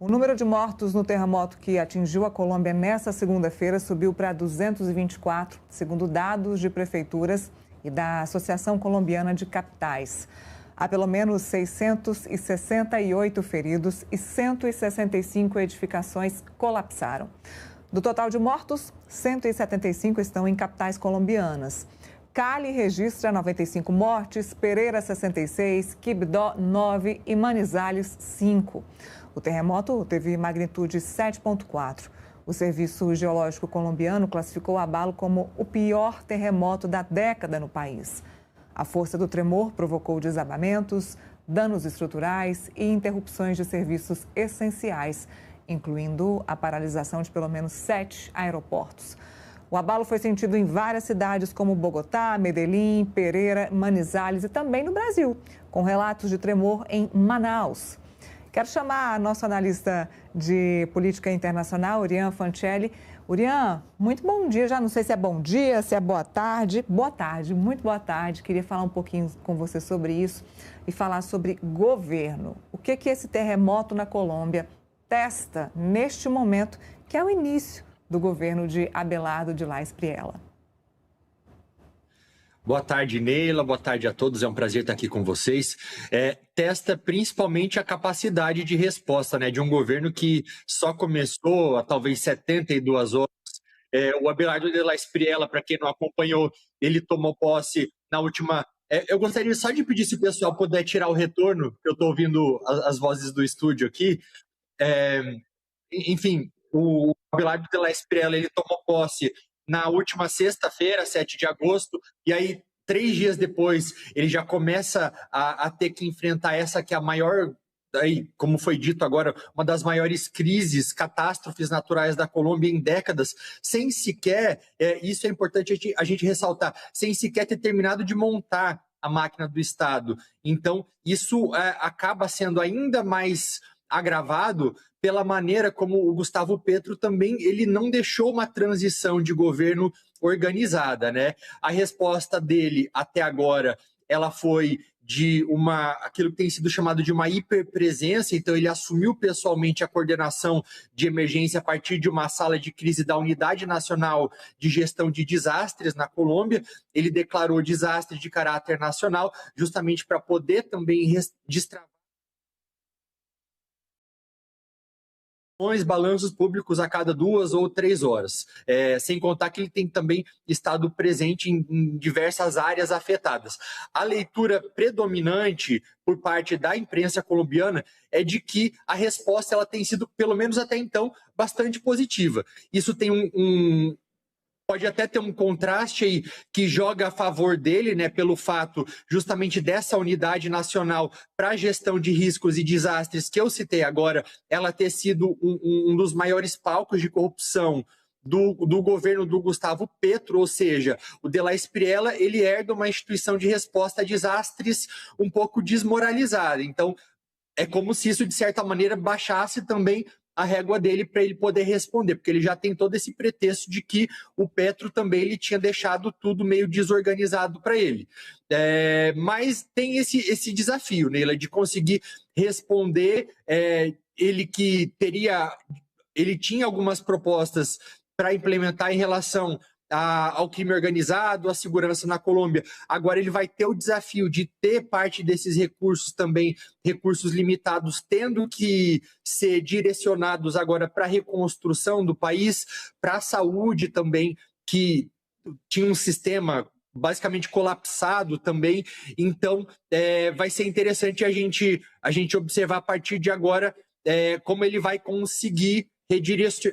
O número de mortos no terremoto que atingiu a Colômbia nesta segunda-feira subiu para 224, segundo dados de prefeituras e da Associação Colombiana de Capitais. Há pelo menos 668 feridos e 165 edificações colapsaram. Do total de mortos, 175 estão em capitais colombianas. Cali registra 95 mortes, Pereira 66, Quibdó 9 e Manizales 5. O terremoto teve magnitude 7,4. O Serviço Geológico Colombiano classificou o abalo como o pior terremoto da década no país. A força do tremor provocou desabamentos, danos estruturais e interrupções de serviços essenciais, incluindo a paralisação de pelo menos 7 aeroportos. O abalo foi sentido em várias cidades como Bogotá, Medellín, Pereira, Manizales e também no Brasil, com relatos de tremor em Manaus. Quero chamar a nossa analista de política internacional, Oriane Fancelli. Oriane, muito bom dia. Já não sei se é bom dia, se é boa tarde. Boa tarde, muito boa tarde. Queria falar um pouquinho com você sobre isso e falar sobre governo. O que esse terremoto na Colômbia testa neste momento, que é o início do governo de Abelardo de La Espriella. Boa tarde, Neila. Boa tarde a todos. É um prazer estar aqui com vocês. Testa principalmente a capacidade de resposta, né, de um governo que só começou há talvez 72 horas. O Abelardo de La Espriella, para quem não acompanhou, ele tomou posse na última... eu gostaria só de pedir se o pessoal puder tirar o retorno, porque eu estou ouvindo as vozes do estúdio aqui. Enfim, o Abelardo de La Espriella, ele tomou posse na última sexta-feira, 7 de agosto, e aí, 3 dias depois, ele já começa a ter que enfrentar essa que é a maior, aí, como foi dito agora, uma das maiores crises, catástrofes naturais da Colômbia em décadas, sem sequer, isso é importante a gente ressaltar, sem sequer ter terminado de montar a máquina do Estado. Então, isso acaba sendo ainda mais agravado pela maneira como o Gustavo Petro também ele não deixou uma transição de governo organizada, né? A resposta dele até agora ela foi de aquilo que tem sido chamado de uma hiperpresença, então ele assumiu pessoalmente a coordenação de emergência a partir de uma sala de crise da Unidade Nacional de Gestão de Desastres na Colômbia. Ele declarou desastre de caráter nacional justamente para poder também destravar balanços públicos a cada 2 ou 3 horas, sem contar que ele tem também estado presente em diversas áreas afetadas. A leitura predominante por parte da imprensa colombiana é de que a resposta ela tem sido, pelo menos até então, bastante positiva. Isso tem pode até ter um contraste aí que joga a favor dele, né, pelo fato justamente dessa unidade nacional para a gestão de riscos e desastres que eu citei agora, ela ter sido um dos maiores palcos de corrupção do governo do Gustavo Petro, ou seja, o de La Espriella, ele herda uma instituição de resposta a desastres um pouco desmoralizada. Então, é como se isso, de certa maneira, baixasse também a régua dele para ele poder responder, porque ele já tem todo esse pretexto de que o Petro também ele tinha deixado tudo meio desorganizado para ele. Mas tem esse desafio, Neila, de conseguir responder. Ele tinha algumas propostas para implementar em relação ao crime organizado, à segurança na Colômbia. Agora ele vai ter o desafio de ter parte desses recursos também, recursos limitados, tendo que ser direcionados agora para a reconstrução do país, para a saúde também, que tinha um sistema basicamente colapsado também. Então, vai ser interessante a gente observar a partir de agora como ele vai conseguir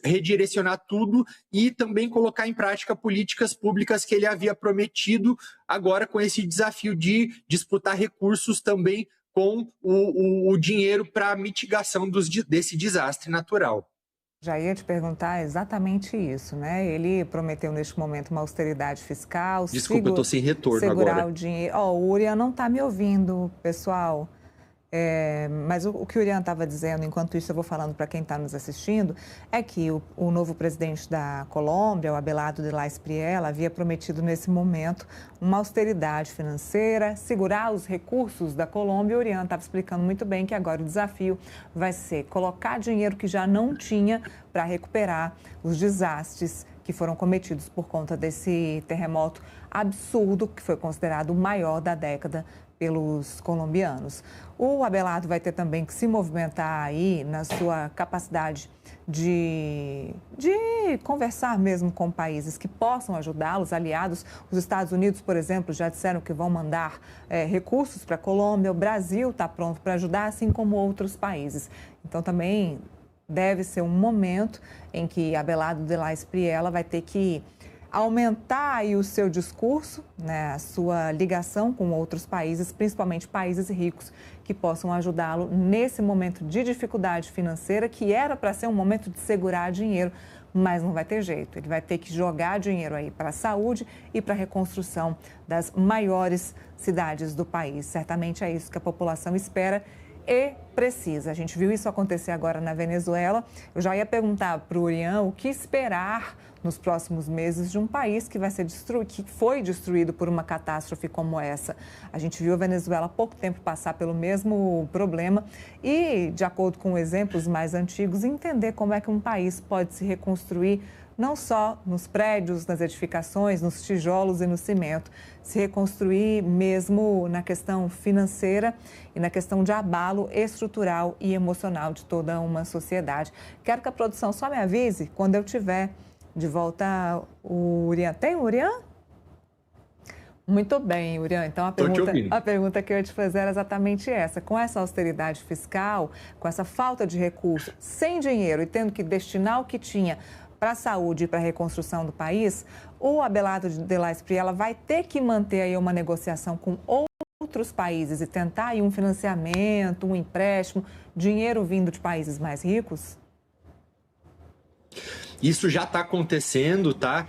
redirecionar tudo e também colocar em prática políticas públicas que ele havia prometido, agora com esse desafio de disputar recursos também com o dinheiro para a mitigação desse desastre natural. Já ia te perguntar exatamente isso, né? Ele prometeu neste momento uma austeridade fiscal. Desculpa, eu estou sem retorno segurar agora. O dinheiro. O Urian não está me ouvindo, pessoal. Mas o que o Urian estava dizendo, enquanto isso eu vou falando para quem está nos assistindo, é que o novo presidente da Colômbia, o Abelardo de la Espriella, havia prometido nesse momento uma austeridade financeira, segurar os recursos da Colômbia. O Urian estava explicando muito bem que agora o desafio vai ser colocar dinheiro que já não tinha para recuperar os desastres que foram cometidos por conta desse terremoto absurdo, que foi considerado o maior da década pelos colombianos. O Abelardo vai ter também que se movimentar aí na sua capacidade de conversar mesmo com países que possam ajudá-los, aliados. Os Estados Unidos, por exemplo, já disseram que vão mandar recursos para a Colômbia. O Brasil está pronto para ajudar, assim como outros países. Então, também deve ser um momento em que Abelardo de la Espriella vai ter que aumentar aí o seu discurso, né, a sua ligação com outros países, principalmente países ricos, que possam ajudá-lo nesse momento de dificuldade financeira, que era para ser um momento de segurar dinheiro, mas não vai ter jeito. Ele vai ter que jogar dinheiro aí para a saúde e para a reconstrução das maiores cidades do país. Certamente é isso que a população espera e precisa. A gente viu isso acontecer agora na Venezuela. Eu já ia perguntar para o Urian o que esperar nos próximos meses de um país que vai ser que foi destruído por uma catástrofe como essa. A gente viu a Venezuela há pouco tempo passar pelo mesmo problema e, de acordo com exemplos mais antigos, entender como é que um país pode se reconstruir não só nos prédios, nas edificações, nos tijolos e no cimento, se reconstruir mesmo na questão financeira e na questão de abalo estrutural e emocional de toda uma sociedade. Quero que a produção só me avise quando eu tiver de volta o Urian. Tem o Urian? Muito bem, Urian. Então, a pergunta que eu ia te fazer era exatamente essa. Com essa austeridade fiscal, com essa falta de recursos, sem dinheiro e tendo que destinar o que tinha para a saúde e para a reconstrução do país, o Abelardo de la Espriella vai ter que manter aí uma negociação com outros países e tentar aí um financiamento, um empréstimo, dinheiro vindo de países mais ricos? Isso já está acontecendo, tá?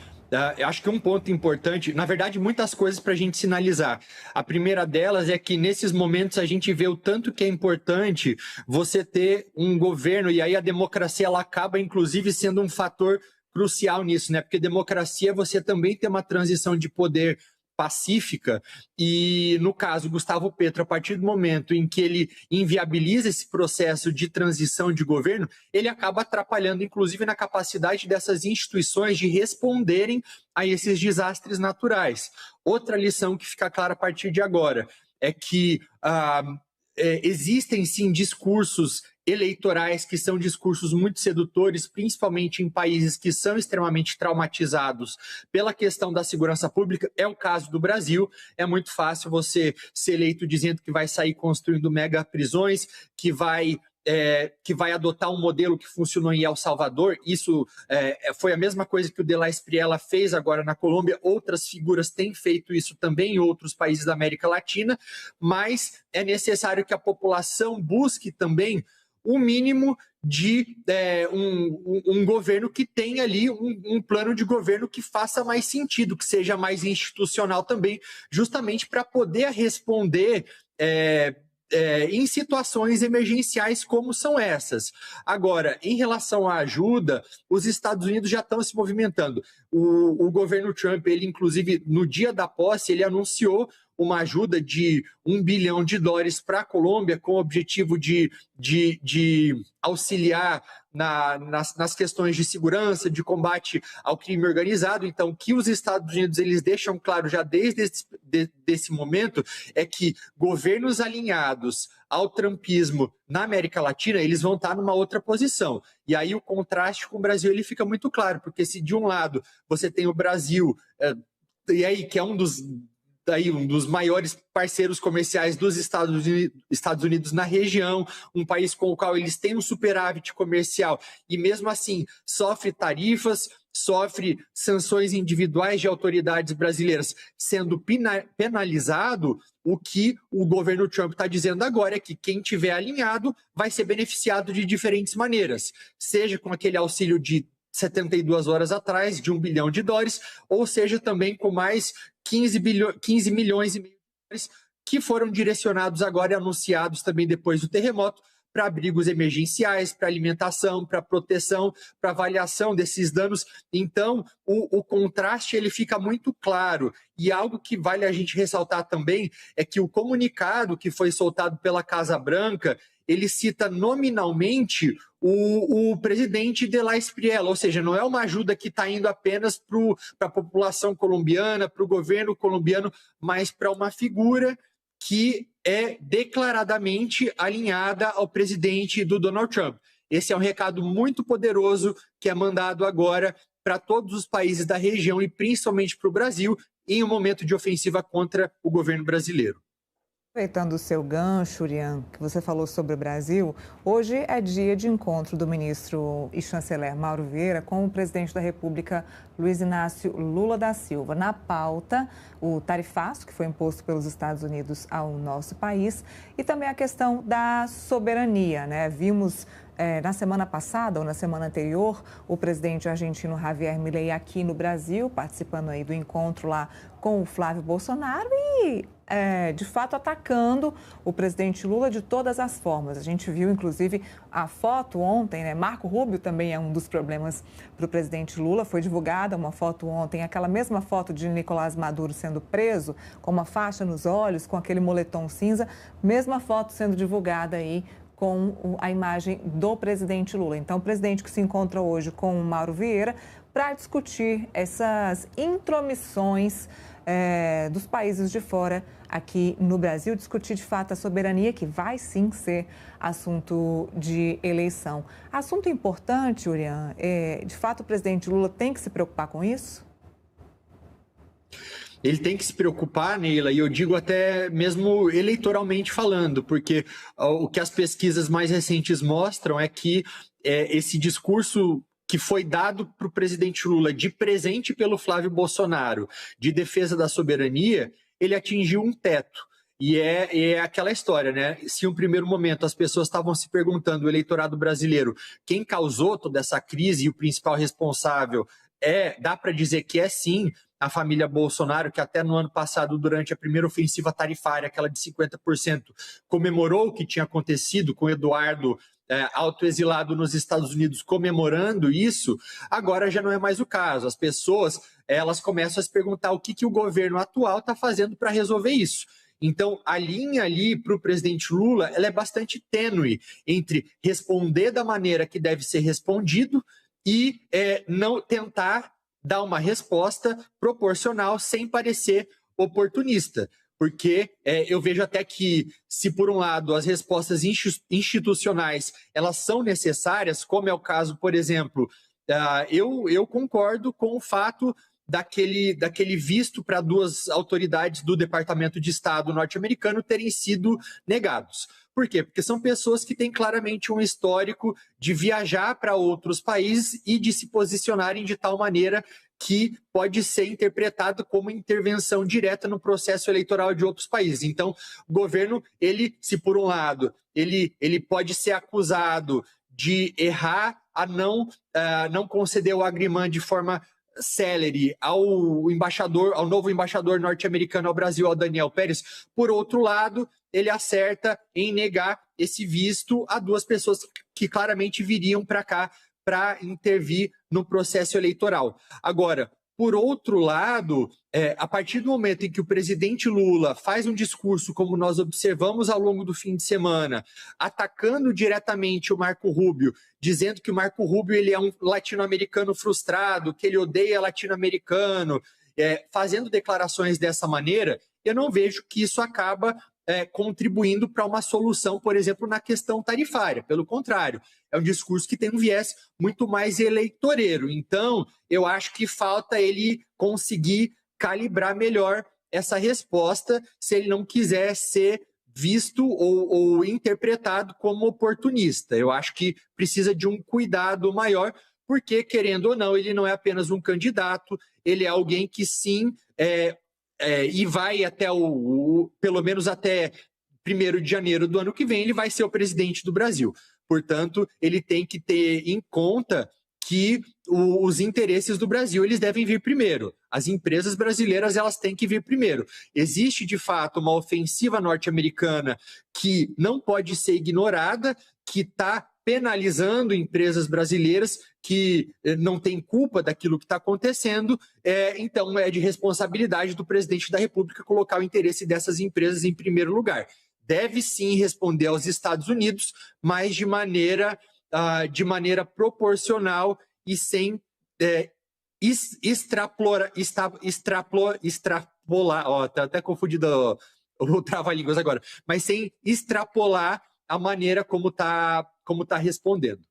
Eu acho que um ponto importante, na verdade, muitas coisas para a gente sinalizar. A primeira delas é que nesses momentos a gente vê o tanto que é importante você ter um governo, e aí a democracia ela acaba, inclusive, sendo um fator crucial nisso, né? Porque democracia você também tem uma transição de poder pacífica e, no caso, Gustavo Petro, a partir do momento em que ele inviabiliza esse processo de transição de governo, ele acaba atrapalhando, inclusive, na capacidade dessas instituições de responderem a esses desastres naturais. Outra lição que fica clara a partir de agora é que existem, sim, discursos eleitorais que são discursos muito sedutores, principalmente em países que são extremamente traumatizados pela questão da segurança pública. É o caso do Brasil. É muito fácil você ser eleito dizendo que vai sair construindo mega prisões, que vai adotar um modelo que funcionou em El Salvador. Isso foi a mesma coisa que o de la Espriella fez agora na Colômbia. Outras figuras têm feito isso também em outros países da América Latina, mas é necessário que a população busque também o mínimo de um governo que tenha ali um plano de governo que faça mais sentido, que seja mais institucional também, justamente para poder responder em situações emergenciais como são essas. Agora, em relação à ajuda, os Estados Unidos já estão se movimentando. O governo Trump, ele inclusive, no dia da posse, ele anunciou uma ajuda de $1 bilhão para a Colômbia, com o objetivo de auxiliar nas questões de segurança, de combate ao crime organizado. Então, o que os Estados Unidos eles deixam claro já desde esse momento é que governos alinhados ao trumpismo na América Latina, eles vão estar numa outra posição. E aí o contraste com o Brasil ele fica muito claro, porque se de um lado você tem o Brasil, e aí que é um dos maiores parceiros comerciais dos Estados Unidos na região, um país com o qual eles têm um superávit comercial e mesmo assim sofre tarifas, sofre sanções individuais de autoridades brasileiras sendo penalizado. O que o governo Trump está dizendo agora é que quem tiver alinhado vai ser beneficiado de diferentes maneiras, seja com aquele auxílio de 72 horas atrás, de $1 bilhão, ou seja também com mais 15 milhões e meio de dólares que foram direcionados agora e anunciados também depois do terremoto para abrigos emergenciais, para alimentação, para proteção, para avaliação desses danos. Então, o contraste ele fica muito claro. E algo que vale a gente ressaltar também é que o comunicado que foi soltado pela Casa Branca, ele cita nominalmente o presidente de la Espriella, ou seja, não é uma ajuda que está indo apenas para a população colombiana, para o governo colombiano, mas para uma figura que é declaradamente alinhada ao presidente do Donald Trump. Esse é um recado muito poderoso que é mandado agora para todos os países da região e principalmente para o Brasil em um momento de ofensiva contra o governo brasileiro. Aproveitando o seu gancho, Urian, que você falou sobre o Brasil, hoje é dia de encontro do ministro e chanceler Mauro Vieira com o presidente da República, Luiz Inácio Lula da Silva. Na pauta, o tarifaço que foi imposto pelos Estados Unidos ao nosso país e também a questão da soberania, né? Vimos na semana passada ou na semana anterior, o presidente argentino Javier Milei aqui no Brasil, participando aí do encontro lá com o Flávio Bolsonaro e, de fato, atacando o presidente Lula de todas as formas. A gente viu, inclusive, a foto ontem, né? Marco Rubio também é um dos problemas para o presidente Lula. Foi divulgada uma foto ontem, aquela mesma foto de Nicolás Maduro sendo preso, com uma faixa nos olhos, com aquele moletom cinza, mesma foto sendo divulgada aí com a imagem do presidente Lula. Então, o presidente que se encontra hoje com o Mauro Vieira para discutir essas intromissões dos países de fora aqui no Brasil, discutir de fato a soberania, que vai sim ser assunto de eleição. Assunto importante, Urian, de fato o presidente Lula tem que se preocupar com isso? Ele tem que se preocupar, Neila, e eu digo até mesmo eleitoralmente falando, porque o que as pesquisas mais recentes mostram é que esse discurso que foi dado para o presidente Lula de presente pelo Flávio Bolsonaro, de defesa da soberania, ele atingiu um teto. E é aquela história, né? Se em um primeiro momento as pessoas estavam se perguntando, o eleitorado brasileiro, quem causou toda essa crise e o principal responsável dá para dizer que é sim a família Bolsonaro, que até no ano passado, durante a primeira ofensiva tarifária, aquela de 50%, comemorou o que tinha acontecido com Eduardo autoexilado nos Estados Unidos, comemorando isso. Agora já não é mais o caso. As pessoas elas começam a se perguntar o que o governo atual está fazendo para resolver isso. Então, a linha ali para o presidente Lula ela é bastante tênue entre responder da maneira que deve ser respondido e não tentar dar uma resposta proporcional sem parecer oportunista. Porque eu vejo até que, se por um lado as respostas institucionais elas são necessárias, como é o caso, por exemplo, eu concordo com o fato daquele visto para duas autoridades do Departamento de Estado norte-americano terem sido negados. Por quê? Porque são pessoas que têm claramente um histórico de viajar para outros países e de se posicionarem de tal maneira que pode ser interpretado como intervenção direta no processo eleitoral de outros países. Então, o governo, se por um lado, ele pode ser acusado de errar a não conceder o agrimã de forma célere ao novo embaixador norte-americano ao Brasil, ao Daniel Pérez. Por outro lado, ele acerta em negar esse visto a duas pessoas que claramente viriam para cá para intervir no processo eleitoral. Agora, por outro lado, a partir do momento em que o presidente Lula faz um discurso, como nós observamos ao longo do fim de semana, atacando diretamente o Marco Rubio, dizendo que o Marco Rubio ele é um latino-americano frustrado, que ele odeia latino-americano, fazendo declarações dessa maneira, eu não vejo que isso acaba contribuindo para uma solução, por exemplo, na questão tarifária. Pelo contrário, é um discurso que tem um viés muito mais eleitoreiro. Então, eu acho que falta ele conseguir calibrar melhor essa resposta se ele não quiser ser visto ou interpretado como oportunista. Eu acho que precisa de um cuidado maior, porque, querendo ou não, ele não é apenas um candidato, ele é alguém que sim e vai até pelo menos até 1º de janeiro do ano que vem, ele vai ser o presidente do Brasil. Portanto, ele tem que ter em conta que os interesses do Brasil eles devem vir primeiro. As empresas brasileiras elas têm que vir primeiro. Existe, de fato, uma ofensiva norte-americana que não pode ser ignorada, que está penalizando empresas brasileiras que não têm culpa daquilo que está acontecendo, então é de responsabilidade do presidente da República colocar o interesse dessas empresas em primeiro lugar. Deve sim responder aos Estados Unidos, mas de maneira proporcional e sem extrapolar, tá até confundido o trava-línguas agora, mas sem extrapolar a maneira como tá respondendo.